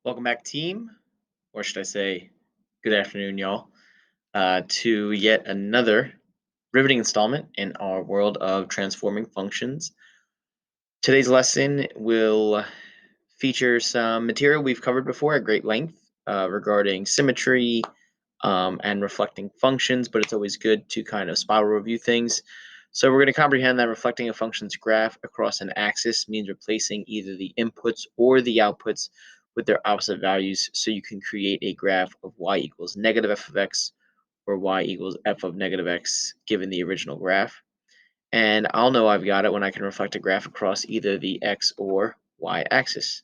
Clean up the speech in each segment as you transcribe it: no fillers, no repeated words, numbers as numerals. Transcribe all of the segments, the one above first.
Welcome back, team, or should I say, good afternoon, y'all, to yet another riveting installment in our world of transforming functions. Today's lesson will feature some material we've covered before at great length regarding symmetry and reflecting functions, but it's always good to kind of spiral review things. So we're going to comprehend that reflecting a function's graph across an axis means replacing either the inputs or the outputs with their opposite values, so you can create a graph of y equals negative f of x or y equals f of negative x given the original graph. And I'll know I've got it when I can reflect a graph across either the x or y axis.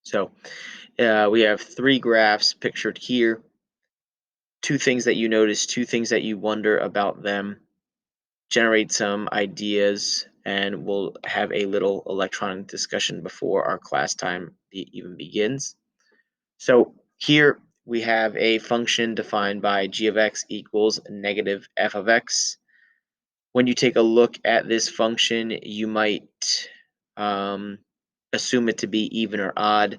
So we have three graphs pictured here. Two things that you notice, two things that you wonder about them, generate some ideas, and we'll have a little electronic discussion before our class time even begins. So here we have a function defined by g of x equals negative f of x. When you take a look at this function, you might assume it to be even or odd.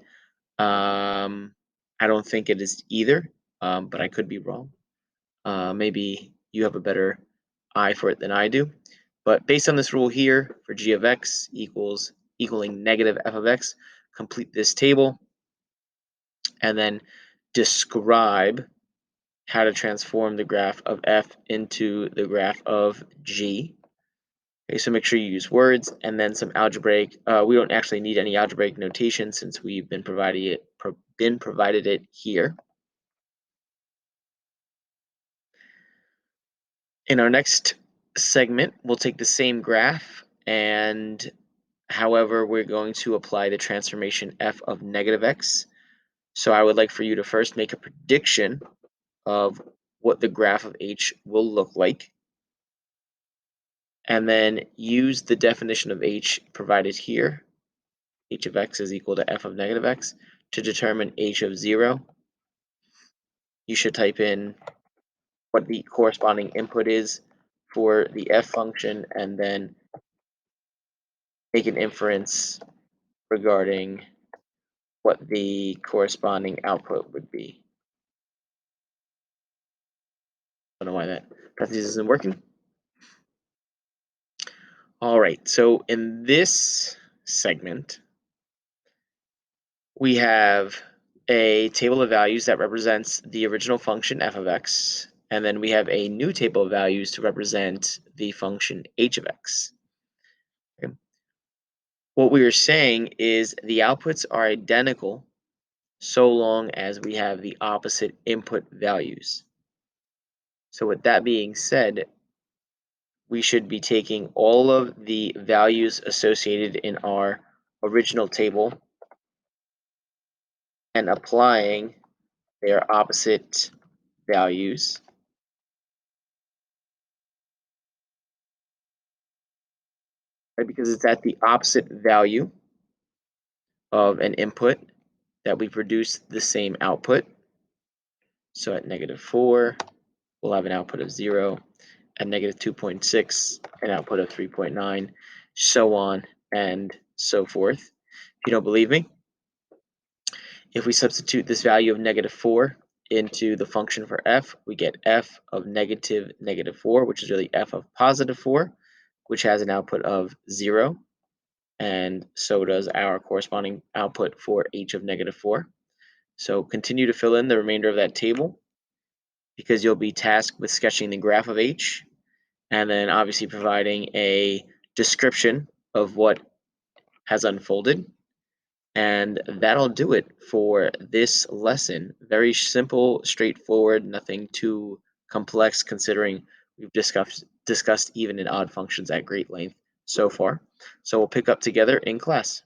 I don't think it is either, but I could be wrong. Maybe you have a better eye for it than I do. But based on this rule here, for g of x equaling negative f of x, complete this table and then describe how to transform the graph of f into the graph of g. Okay, so make sure you use words and then some algebraic. We don't actually need any algebraic notation since we've been provided it here. In our next segment, we'll take the same graph and however, we're going to apply the transformation f of negative x. So I would like for you to first make a prediction of what the graph of h will look like, and then use the definition of h provided here, h of x is equal to f of negative x, to determine h of 0. You should type in what the corresponding input is for the f function and then make an inference regarding what the corresponding output would be. I don't know why that parentheses isn't working. All right, so in this segment, we have a table of values that represents the original function f of x, and then we have a new table of values to represent the function h of x. Okay. What we are saying is the outputs are identical so long as we have the opposite input values. So with that being said, we should be taking all of the values associated in our original table and applying their opposite values. Right? Because it's at the opposite value of an input that we produce the same output. So at negative 4, we'll have an output of 0. At negative 2.6, an output of 3.9, so on and so forth. If you don't believe me, if we substitute this value of negative 4 into the function for f, we get f of negative 4, which is really f of positive 4, which has an output of 0, and so does our corresponding output for h of negative 4. So continue to fill in the remainder of that table because you'll be tasked with sketching the graph of h and then obviously providing a description of what has unfolded. And that'll do it for this lesson. Very simple, straightforward, nothing too complex considering we've discussed even in odd functions at great length so far. So we'll pick up together in class.